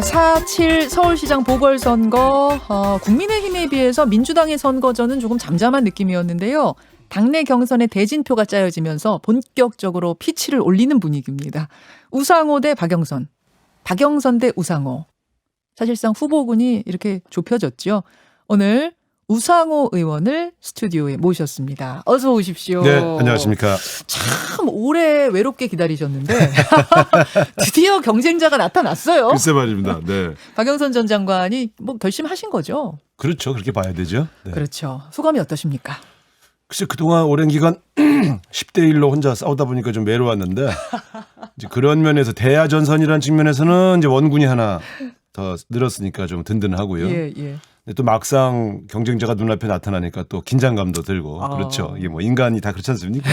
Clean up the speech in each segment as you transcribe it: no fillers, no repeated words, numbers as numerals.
4.7 서울시장 보궐선거 국민의힘에 비해서 민주당의 선거전은 조금 잠잠한 느낌이었는데요. 당내 경선의 대진표가 짜여지면서 본격적으로 피치를 올리는 분위기입니다. 우상호 대 박영선, 박영선 대 우상호. 사실상 후보군이 이렇게 좁혀졌죠. 오늘 우상호 의원을 스튜디오에 모셨습니다. 어서 오십시오. 네, 안녕하십니까. 참 오래 외롭게 기다리셨는데 드디어 경쟁자가 나타났어요. 글쎄 말입니다. 네. 박영선 전 장관이 뭐 결심하신 거죠? 그렇죠. 그렇게 봐야 되죠. 네. 그렇죠. 소감이 어떠십니까? 글쎄 그동안 오랜 기간 10대 1로 혼자 싸우다 보니까 좀 외로웠는데 이제 그런 면에서 대야전선이라는 측면에서는 이제 원군이 하나 더 늘었으니까 좀 든든하고요. 예, 예. 근데 또 막상 경쟁자가 눈앞에 나타나니까 또 긴장감도 들고 그렇죠. 이게 뭐 인간이 다 그렇지 않습니까?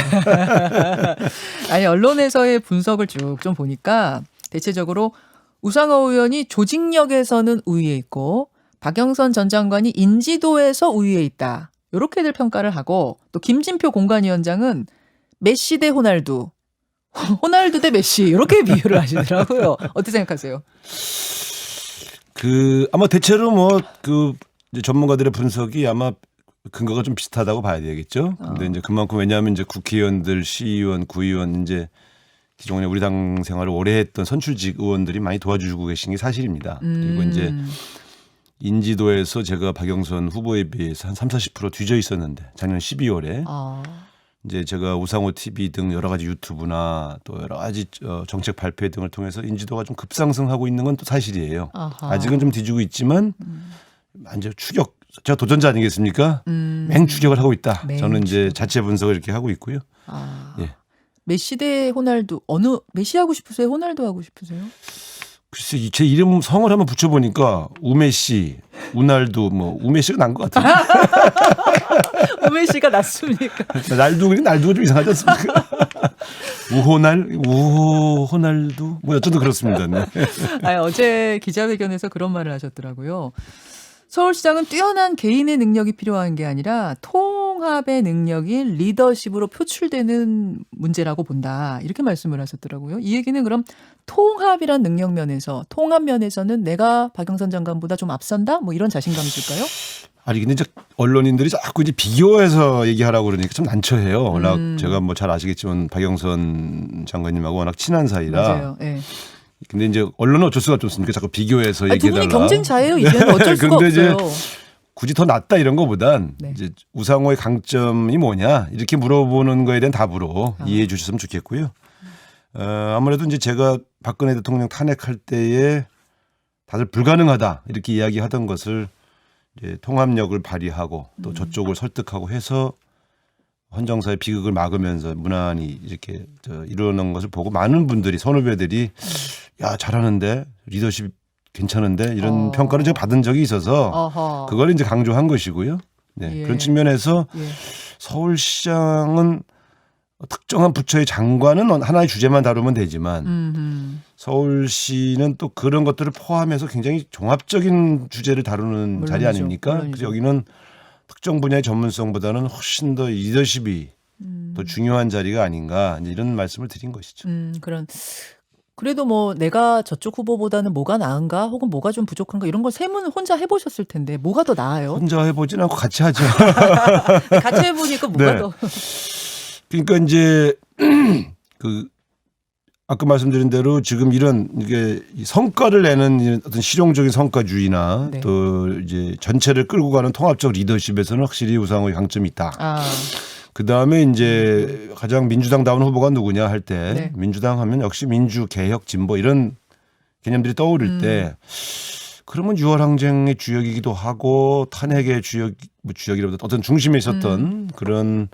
아니 언론에서의 분석을 쭉 좀 보니까 대체적으로 우상호 의원이 조직력에서는 우위에 있고 박영선 전 장관이 인지도에서 우위에 있다. 이렇게들 평가를 하고 또 김진표 공관위원장은 메시 대 호날두, 호날두 대 메시 이렇게 비유를 하시더라고요. 어떻게 생각하세요? 아마 대체로 이제 전문가들의 분석이 아마 근거가 좀 비슷하다고 봐야 되겠죠. 근데 이제 그만큼 왜냐하면 이제 국회의원들, 시의원, 구의원 이제 기존에 우리 당 생활을 오래 했던 선출직 의원들이 많이 도와주고 계신 게 사실입니다. 그리고 이제 인지도에서 제가 박영선 후보에 비해서 한 30-40% 뒤져 있었는데 작년 12월에 이제 제가 우상호 TV 등 여러 가지 유튜브나 또 여러 가지 정책 발표 등을 통해서 인지도가 좀 급상승하고 있는 건 또 사실이에요. 아직은 좀 뒤지고 있지만 완전 추격. 제가 도전자 아니겠습니까? 맹추격을 하고 있다. 저는 이제 자체 분석을 이렇게 하고 있고요. 예. 메시 대 호날두 어느 메시 하고 싶으세요? 호날두 하고 싶으세요? 글쎄 제 이름 성을 한번 붙여보니까 우메시, 우날두 우메시가 난 것 같아요. 우메시가 낫습니까? 날두가 좀 이상하지 않습니까? 우호날두 어쨌든 그렇습니다. 네. 어제 기자회견에서 그런 말을 하셨더라고요. 서울시장은 뛰어난 개인의 능력이 필요한 게 아니라 통합의 능력인 리더십으로 표출되는 문제라고 본다. 이렇게 말씀을 하셨더라고요. 이 얘기는 그럼 통합이란 능력 면에서 통합 면에서는 내가 박영선 장관보다 좀 앞선다? 뭐 이런 자신감일까요? 아니 근데 이제 언론인들이 자꾸 이제 비교해서 얘기하라고 그러니까 좀 난처해요. 워낙 제가 뭐 잘 아시겠지만 박영선 장관님하고 워낙 친한 사이라. 맞아요. 네. 근데 이제 언론은 어쩔 수가 없습니까? 자꾸 비교해서 얘기해달라. 두 분이 경쟁자예요. 이제는 어쩔 수가 근데 없어요. 이제 굳이 더 낫다 이런 거보단 네. 이제 우상호의 강점이 뭐냐 이렇게 물어보는 거에 대한 답으로 이해해 주셨으면 좋겠고요. 아무래도 이제 제가 박근혜 대통령 탄핵할 때에 다들 불가능하다 이렇게 이야기하던 것을 이제 통합력을 발휘하고 또 저쪽을 설득하고 해서 헌정사의 비극을 막으면서 무난히 이렇게 이루어낸 것을 보고 많은 분들이 선후배들이 야 잘하는데 리더십 괜찮은데 이런 평가를 제가 받은 적이 있어서 그걸 이제 강조한 것이고요. 네, 예. 그런 측면에서 예. 서울시장은 특정한 부처의 장관은 하나의 주제만 다루면 되지만 서울시는 또 그런 것들을 포함해서 굉장히 종합적인 주제를 다루는 물론이죠. 자리 아닙니까? 물론이죠. 그래서 여기는 특정 분야의 전문성보다는 훨씬 더 리더십이 더 중요한 자리가 아닌가 이런 말씀을 드린 것이죠. 그래도 뭐 내가 저쪽 후보보다는 뭐가 나은가 혹은 뭐가 좀 부족한가 이런 걸 세문 혼자 해보셨을 텐데 뭐가 더 나아요? 혼자 해보진 않고 같이 하죠. 같이 해보니까 뭐가 네. 더. 그러니까 이제 아까 말씀드린 대로 지금 이게 성과를 내는 어떤 실용적인 성과주의나 네. 또 이제 전체를 끌고 가는 통합적 리더십에서는 확실히 우상호의 강점이 있다. 그 다음에 이제 가장 민주당다운 후보가 누구냐 할 때 네. 민주당 하면 역시 민주, 개혁, 진보 이런 개념들이 떠오를 때 그러면 6월 항쟁의 주역이기도 하고 탄핵의 주역이라보다 어떤 중심에 있었던 그런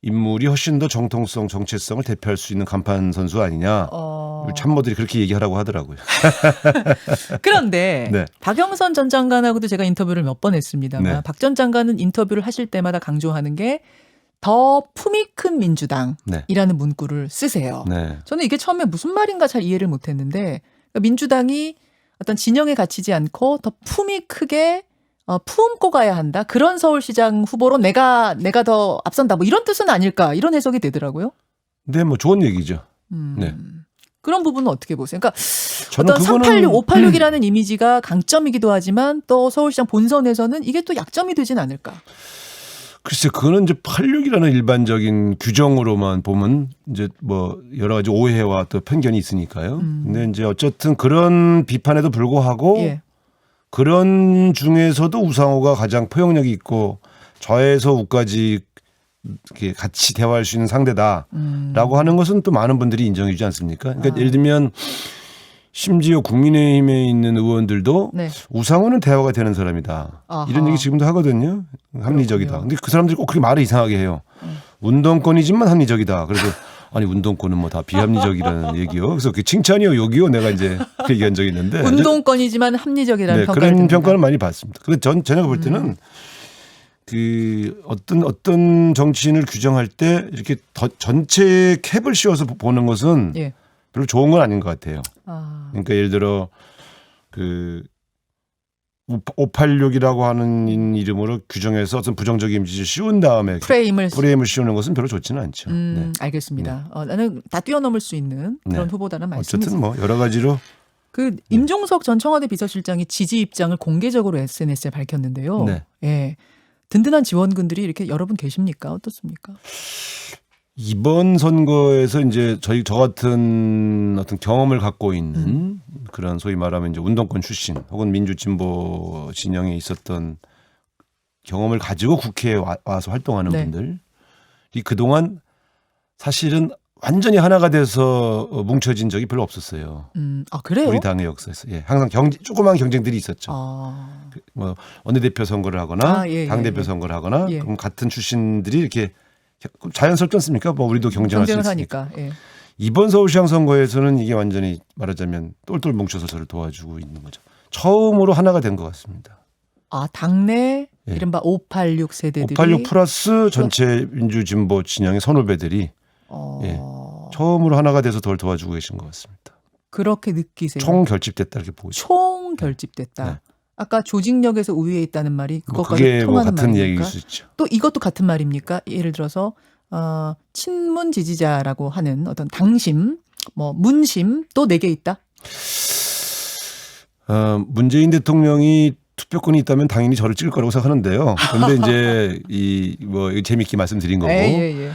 인물이 훨씬 더 정통성, 정체성을 대표할 수 있는 간판 선수 아니냐. 참모들이 그렇게 얘기하라고 하더라고요. 그런데 네. 박영선 전 장관하고도 제가 인터뷰를 몇 번 했습니다만 네. 박 전 장관은 인터뷰를 하실 때마다 강조하는 게 더 품이 큰 민주당이라는 네. 문구를 쓰세요. 네. 저는 이게 처음에 무슨 말인가 잘 이해를 못했는데 그러니까 민주당이 어떤 진영에 갇히지 않고 더 품이 크게 품고 가야 한다. 그런 서울시장 후보로 내가 더 앞선다. 뭐 이런 뜻은 아닐까. 이런 해석이 되더라고요. 네, 뭐 좋은 얘기죠. 네. 그런 부분은 어떻게 보세요? 그러니까 저는 어떤 그거는 386, 586이라는 이미지가 강점이기도 하지만 또 서울시장 본선에서는 이게 또 약점이 되진 않을까? 글쎄, 그거는 이제 86이라는 일반적인 규정으로만 보면 이제 뭐 여러 가지 오해와 또 편견이 있으니까요. 근데 이제 어쨌든 그런 비판에도 불구하고 예. 그런 중에서도 우상호가 가장 포용력이 있고 저에서 우까지 이렇게 같이 대화할 수 있는 상대다라고 하는 것은 또 많은 분들이 인정해 주지 않습니까? 그러니까 예를 들면 심지어 국민의힘에 있는 의원들도 네. 우상호는 대화가 되는 사람이다. 아하. 이런 얘기 지금도 하거든요. 합리적이다. 그렇군요. 근데 그 사람들이 꼭 그렇게 말을 이상하게 해요. 운동권이지만 합리적이다. 그래서 아니 운동권은 뭐 다 비합리적이라는 얘기요. 그래서 그 칭찬이요 욕이요. 내가 이제 그 얘기한 적이 있는데 운동권이지만 합리적이라는 네, 평가를 그런 듣는다. 평가를 많이 받습니다. 근데 제가 볼 때는 그 어떤 정치인을 규정할 때 이렇게 전체 캡을 씌워서 보는 것은 예. 별로 좋은 건 아닌 것 같아요. 아. 그러니까 예를 들어 그 586이라고 하는 이름으로 규정해서 어떤 부정적인 이미지를 씌운 다음에 프레임을 프레임을 씌우는 것은 별로 좋지는 않죠. 네. 알겠습니다. 나는 다 뛰어넘을 수 있는 그런 네. 후보다는 말씀이세요. 어쨌든 뭐 여러 가지로 그 임종석 전 청와대 비서실장이 지지 입장을 공개적으로 SNS에 밝혔는데요. 네. 예. 든든한 지원군들이 이렇게 여러분 계십니까? 어떻습니까? 이번 선거에서 이제 저 같은 어떤 경험을 갖고 있는 그런 소위 말하면 이제 운동권 출신 혹은 민주진보 진영에 있었던 경험을 가지고 국회에 와서 활동하는 네. 분들이 그동안 사실은 완전히 하나가 돼서 뭉쳐진 적이 별로 없었어요. 아, 그래요? 우리 당의 역사에서. 예, 항상 조그마한 경쟁들이 있었죠. 아. 뭐 원내대표 선거를 하거나 예, 당대표 예. 선거를 하거나 예. 그럼 같은 출신들이 이렇게 자연스럽지 않습니까? 뭐 우리도 경쟁할 수 경쟁을 있으니까. 하니까. 예. 이번 서울시장 선거에서는 이게 완전히 말하자면 똘똘 뭉쳐서 저를 도와주고 있는 거죠. 처음으로 하나가 된 것 같습니다. 아, 당내 예. 이른바 586 세대들이 586 플러스 전체 민주진보 진영의 선후배들이 예. 처음으로 하나가 돼서 덜 도와주고 계신 것 같습니다. 그렇게 느끼세요. 총 결집됐다 이렇게 보고 있습니다. 총 결집됐다. 네. 아까 조직력에서 우위에 있다는 말이 뭐 그것과도 그게 뭐 통하는 같은 말입니까? 얘기일 수 있죠. 또 이것도 같은 말입니까? 예를 들어서 친문 지지자라고 하는 어떤 당심, 뭐 문심 또 4개 있다. 문재인 대통령이 투표권이 있다면 당연히 저를 찍을 거라고 생각하는데요. 그런데 이제 뭐 재밌게 말씀드린 거고 예.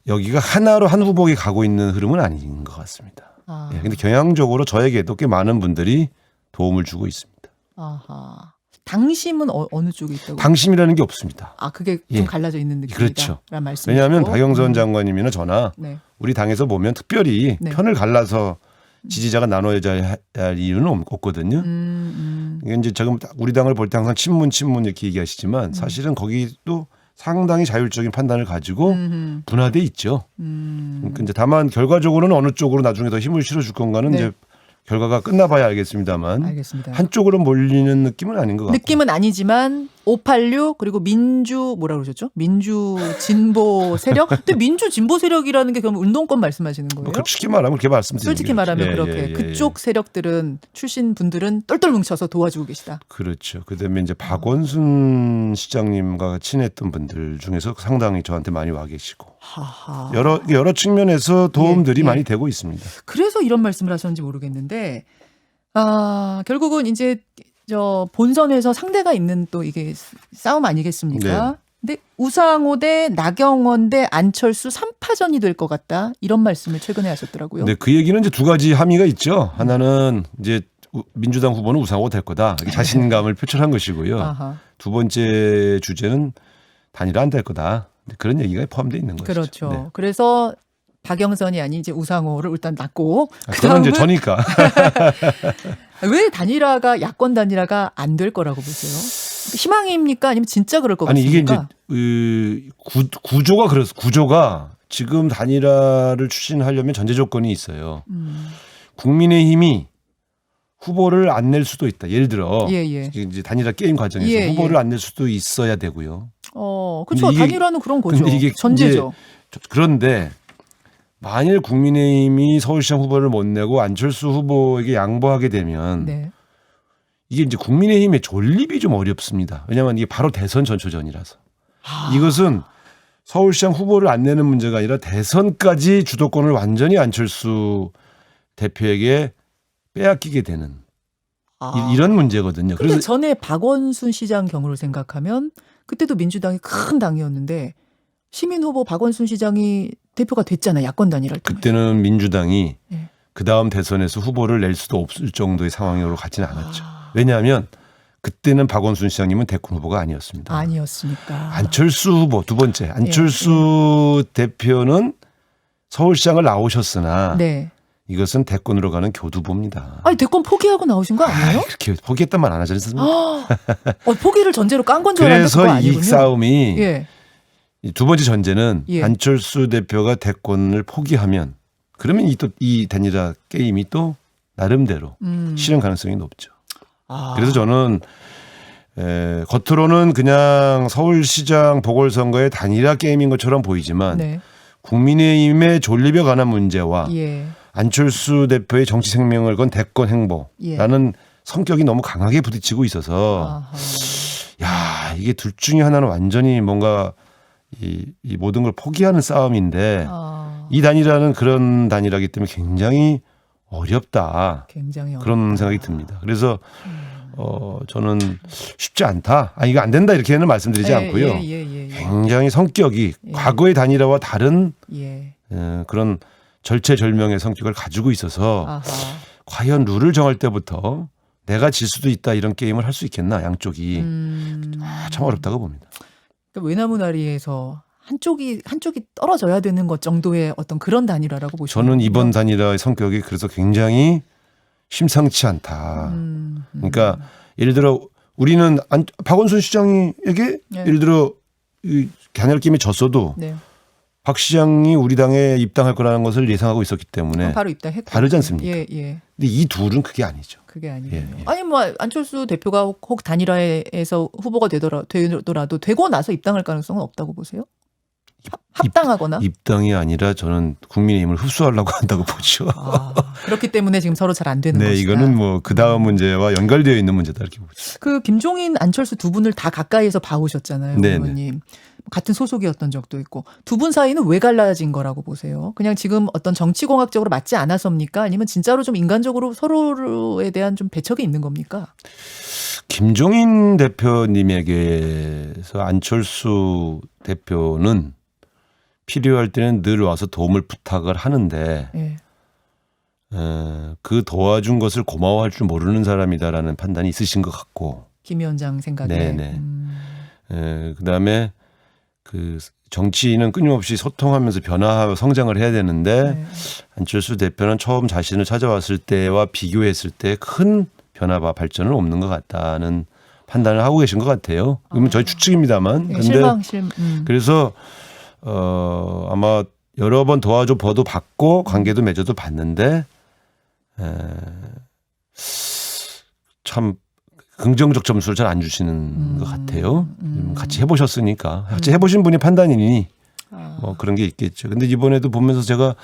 여기가 하나로 한 후보에 가고 있는 흐름은 아닌 것 같습니다. 아. 예, 근데 경향적으로 저에게도 꽤 많은 분들이 도움을 주고 있습니다. 아하. 당심은 어느 쪽에 있다고? 당심이라는 게 없습니다. 아, 그게 좀 예. 갈라져 있는 느낌이다. 그렇죠. 라는 말씀이시고. 왜냐하면 박영선 장관님이나 저나 네. 우리 당에서 보면 특별히 네. 편을 갈라서 지지자가 나눠야 할 이유는 없거든요. 이게 이제 지금 우리 당을 볼 때 항상 친문 이렇게 얘기하시지만 사실은 거기도 상당히 자율적인 판단을 가지고 분화돼 있죠. 그러니까 이제 다만 결과적으로는 어느 쪽으로 나중에 더 힘을 실어줄 건가는 네. 이제 결과가 끝나봐야 알겠습니다만 알겠습니다. 한쪽으로 몰리는 느낌은 아닌 것 같고. 느낌은 아니지만 586 그리고 뭐라 그러셨죠? 민주 진보 세력? 근데 민주 진보 세력이라는 게 그럼 운동권 말씀하시는 거예요? 뭐 쉽게 말하면 그렇게 말씀드리는 솔직히 말하면 거죠. 그렇게 그쪽 세력들은 출신 분들은 똘똘 뭉쳐서 도와주고 계시다. 그렇죠. 그다음에 이제 박원순 시장님과 친했던 분들 중에서 상당히 저한테 많이 와 계시고 하하. 여러 측면에서 도움들이 예. 많이 되고 있습니다. 그래서 이런 말씀을 하셨는지 모르겠는데 결국은 이제 저 본선에서 상대가 있는 또 이게 싸움 아니겠습니까? 네. 근데 우상호 대 나경원 대 안철수 3파전이 될 것 같다. 이런 말씀을 최근에 하셨더라고요. 네, 그 얘기는 이제 두 가지 함의가 있죠. 하나는 이제 민주당 후보는 우상호가 될 거다. 이렇게 자신감을 표출한 것이고요. 아하. 두 번째 주제는 단일화 안 될 거다. 그런 얘기가 포함되어 있는 거죠. 그렇죠. 네. 그래서 박영선이 아닌 이제 우상호를 일단 놨고 그건 이제 저니까. 왜 단일화가 야권 단일화가 안 될 거라고 보세요? 희망입니까? 아니면 진짜 그럴 것 아니 같습니까? 이게 이제 구조가 그래서 구조가 지금 단일화를 추진하려면 전제 조건이 있어요. 국민의힘이 후보를 안 낼 수도 있다. 예를 들어 예. 이제 단일화 게임 과정에서 예. 후보를 안 낼 수도 있어야 되고요. 그렇죠. 근데 이게- 단일화는 그런 거죠. 근데 이게 전제죠. 그런데 만일 국민의힘이 서울시장 후보를 못 내고 안철수 후보에게 양보하게 되면 네. 이게 이제 국민의힘의 존립이 좀 어렵습니다. 왜냐하면 이게 바로 대선 전초전이라서. 이것은 서울시장 후보를 안 내는 문제가 아니라 대선까지 주도권을 완전히 안철수 대표에게 빼앗기게 되는 아. 이런 문제거든요. 근데 그래서 전에 박원순 시장 경우를 생각하면 그때도 민주당이 큰 당이었는데 시민 후보 박원순 시장이 대표가 됐잖아요. 야권 단일할 때. 그때는 민주당이 네. 그 다음 대선에서 후보를 낼 수도 없을 정도의 상황으로 가지는 않았죠. 왜냐하면 그때는 박원순 시장님은 대권 후보가 아니었습니다. 아니었으니까. 안철수 후보 두 번째 안철수 대표는 서울시장을 나오셨으나 네. 이것은 대권으로 가는 교두보입니다. 아니 대권 포기하고 나오신 거 아니에요? 그렇게 포기했단 말 안 하지 않습니까? 포기를 전제로 깐 건 줄 알았는데 그거 그래서 아니군요. 이 싸움이 예. 이두 번째 전제는 예. 안철수 대표가 대권을 포기하면 그러면 이 단일화 게임이 또 나름대로 실현 가능성이 높죠. 아. 그래서 저는 겉으로는 그냥 서울시장 보궐선거의 단일화 게임인 것처럼 보이지만 네. 국민의힘의 존립에 관한 문제와 예. 안철수 대표의 정치 생명을 건 대권 행보라는 성격이 너무 강하게 부딪히고 있어서 아하. 야 이게 둘 중에 하나는 완전히 뭔가 이 모든 걸 포기하는 싸움인데 이 단일화는 그런 단일화이기 때문에 굉장히 어렵다. 굉장히 그런 생각이 듭니다. 그래서 저는 쉽지 않다. 이거 안 된다 이렇게는 말씀드리지 않고요. 예. 굉장히 성격이 예. 과거의 단일화와 다른 예. 그런 절체절명의 성격을 가지고 있어서 아하. 과연 룰을 정할 때부터 내가 질 수도 있다 이런 게임을 할 수 있겠나 양쪽이 참 어렵다고 봅니다. 그러니까 외나무나리에서 한쪽이 떨어져야 되는 것 정도의 어떤 그런 단일화라고 보시면 저는 이번 단일화의 성격이 그래서 굉장히 심상치 않다. 그러니까 예를 들어 우리는 박원순 시장에게 네. 예를 들어 이 단일화 게임에 졌어도 네. 박 시장이 우리 당에 입당할 거라는 것을 예상하고 있었기 때문에 바로 입당했고 다르지 않습니까? 예. 근데 이 둘은 그게 아니죠. 그게 아니에요. 예. 아니 뭐 안철수 대표가 혹 단일화에서 후보가 되더라도 되고 나서 입당할 가능성은 없다고 보세요? 합당하거나? 입당이 아니라 저는 국민의힘을 흡수하려고 한다고 보죠. 그렇기 때문에 지금 서로 잘 안 되는 네, 것이다. 이거는 뭐 그 다음 문제와 연결되어 있는 문제다 이렇게 보죠. 그 김종인, 안철수 두 분을 다 가까이에서 봐오셨잖아요, 네, 의원님. 같은 소속이었던 적도 있고 두 분 사이는 왜 갈라진 거라고 보세요? 그냥 지금 어떤 정치공학적으로 맞지 않아서입니까? 아니면 진짜로 좀 인간적으로 서로에 대한 좀 배척이 있는 겁니까? 김종인 대표님에게서 안철수 대표는 필요할 때는 늘 와서 도움을 부탁을 하는데 예. 그 도와준 것을 고마워할 줄 모르는 사람이다라는 판단이 있으신 것 같고 김 위원장 생각에. 네네. 그다음에 그 정치인은 끊임없이 소통하면서 변화하고 성장을 해야 되는데 네. 안철수 대표는 처음 자신을 찾아왔을 때와 비교했을 때 큰 변화와 발전은 없는 것 같다는 판단을 하고 계신 것 같아요. 그러면 저희 추측입니다만. 네, 근데 그래서 아마 여러 번 도와줘 보도 받고 관계도 맺어도 봤는데 참 긍정적 점수를 잘 안 주시는 것 같아요. 같이 해보셨으니까 같이 해보신 분이 판단이니 뭐 그런 게 있겠죠. 근데 이번에도 보면서 제가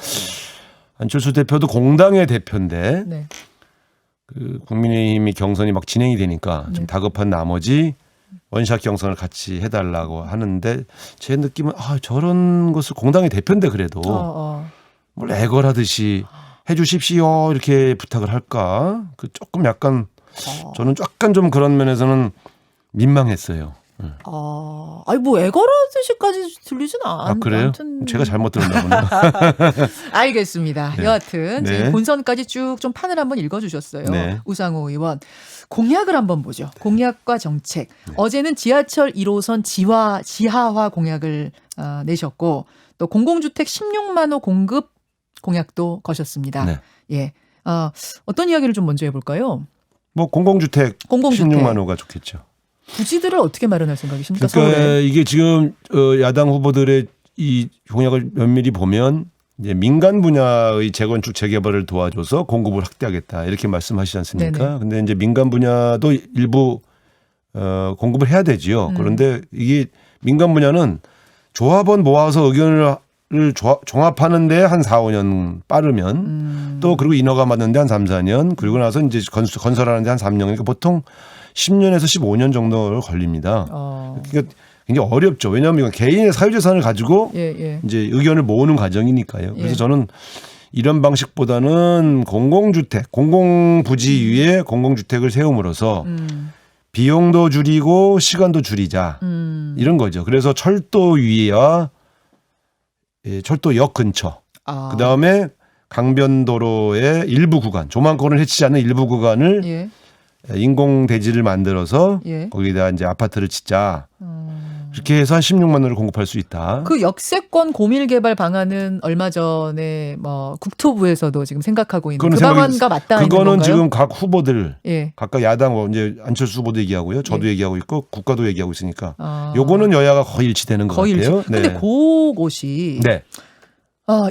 안철수 대표도 공당의 대표인데 네. 그 국민의힘이 경선이 막 진행이 되니까 좀 다급한 나머지 원샷 경선을 같이 해달라고 하는데 제 느낌은 저런 것을 공당의 대표인데 그래도 뭘 애걸하듯이 해주십시오 이렇게 부탁을 할까? 그 조금 약간 저는 약간 좀 그런 면에서는 민망했어요. 아니 뭐 애걸하듯이까지 들리진 않. 그래요? 아무튼 제가 잘못 들었나 보네요. 알겠습니다. 네. 여하튼 네. 지금 본선까지 쭉 좀 판을 한번 읽어주셨어요. 네. 우상호 의원 공약을 한번 보죠. 공약과 정책. 어제는 지하철 1호선 지하화 공약을 내셨고 또 공공주택 16만 호 공급 공약도 거셨습니다. 네. 예. 어떤 이야기를 좀 먼저 해볼까요? 뭐 공공주택 16만 호가 좋겠죠. 부지들을 어떻게 마련할 생각이십니까? 그러니까 서울에. 이게 지금 야당 후보들의 이 공약을 면밀히 보면 이제 민간 분야의 재건축 재개발을 도와줘서 공급을 확대하겠다 이렇게 말씀하시지 않습니까? 네네. 근데 이제 민간 분야도 일부 공급을 해야 되지요. 그런데 이게 민간 분야는 조합원 모아서 의견을 종합하는데 한 4, 5년 빠르면 또 그리고 인허가 받는데 한 3, 4년 그리고 나서 이제 건설하는데 한 3년 그러니까 보통 10년에서 15년 정도 걸립니다. 그러니까 굉장히 어렵죠. 왜냐하면 이건 개인의 사유재산을 가지고 이제 의견을 모으는 과정이니까요. 그래서 저는 이런 방식보다는 공공주택, 공공부지 위에 공공주택을 세움으로써 비용도 줄이고 시간도 줄이자 이런 거죠. 그래서 철도 위와 철도역 근처, 그 다음에 강변도로의 일부 구간, 조망권을 해치지 않는 일부 구간을 예. 인공 대지를 만들어서 예. 거기다 이제 아파트를 짓자. 이렇게 해서 한 16만 원을 공급할 수 있다. 그 역세권 고밀 개발 방안은 얼마 전에 뭐 국토부에서도 지금 생각하고 있는 그 방안과 맞닿아 있는 건가요? 그거는 지금 각 후보들 예. 각각 야당 이제 안철수 후보도 얘기하고요. 저도 얘기하고 있고 국가도 얘기하고 있으니까 요거는 여야가 거의 일치되는 것 같아요. 근데 그곳이 네.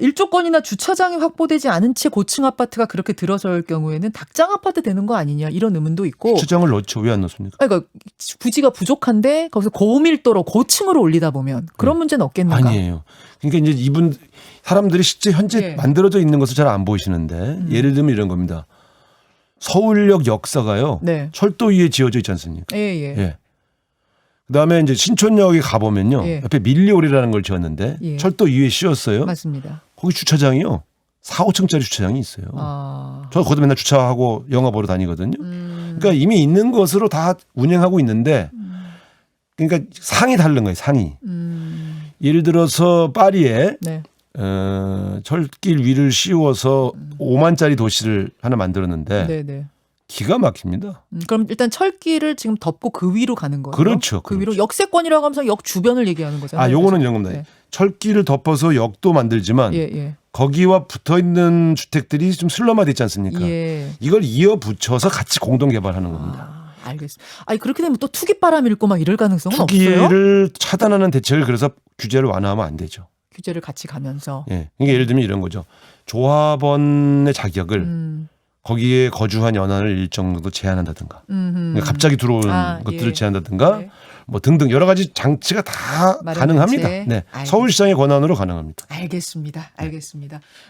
일조권이나 주차장이 확보되지 않은 채 고층 아파트가 그렇게 들어설 경우에는 닭장 아파트 되는 거 아니냐 이런 의문도 있고. 주차장을 넣죠. 왜 안 넣습니까? 그러니까 부지가 부족한데 거기서 고밀도로 고층으로 올리다 보면 그런 문제는 없겠는가? 아니에요. 그러니까 이제 사람들이 실제 현재 만들어져 있는 것을 잘 안 보시는데 예를 들면 이런 겁니다. 서울역 역사가요. 네. 철도 위에 지어져 있지 않습니까? 예. 그다음에 이제 신촌역에 가보면요. 옆에 밀리오리라는 걸 지었는데 철도 위에 씌웠어요. 맞습니다. 거기 주차장이요. 4, 5층짜리 주차장이 있어요. 저 거기서 맨날 주차하고 영화 보러 다니거든요. 그러니까 이미 있는 것으로 다 운영하고 있는데 그러니까 상이 다른 거예요. 상이. 예를 들어서 파리에 철길 위를 씌워서 5만짜리 도시를 하나 만들었는데 네네. 기가 막힙니다. 그럼 일단 철길을 지금 덮고 그 위로 가는 거예요? 그렇죠. 그 위로 역세권이라고 하면서 역 주변을 얘기하는 거잖아요. 요거는 이런 겁니다. 철길을 덮어서 역도 만들지만 거기와 붙어있는 주택들이 좀 슬럼화돼 있지 않습니까? 이걸 이어 붙여서 같이 공동 개발하는 겁니다. 알겠습니다. 그렇게 되면 또 투기바람이 일고 막 이럴 가능성은 없어요? 투기를 차단하는 대책을 그래서 규제를 완화하면 안 되죠. 규제를 같이 가면서. 그러니까 예를 들면 이런 거죠. 조합원의 자격을 거기에 거주한 연한을 일정 정도 제한한다든가 그러니까 갑자기 들어오는 것들을 제한한다든가 뭐 등등 여러 가지 장치가 다 가능합니다. 서울시장의 권한으로 가능합니다. 알겠습니다.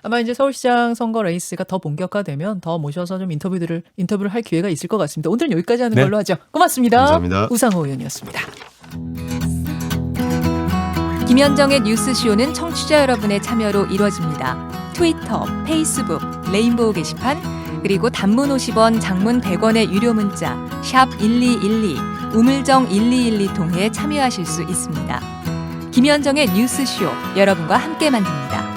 아마 이제 서울시장 선거 레이스가 더 본격화되면 더 모셔서 좀 인터뷰를 할 기회가 있을 것 같습니다. 오늘은 여기까지 하는 걸로 하죠. 고맙습니다. 감사합니다. 우상호 의원이었습니다. 김현정의 뉴스쇼는 청취자 여러분의 참여로 이루어집니다. 트위터, 페이스북, 레인보우 게시판 그리고 단문 50원, 장문 100원의 유료 문자 샵 1212, 우물정 1212 통해 참여하실 수 있습니다. 김현정의 뉴스쇼 여러분과 함께 만듭니다.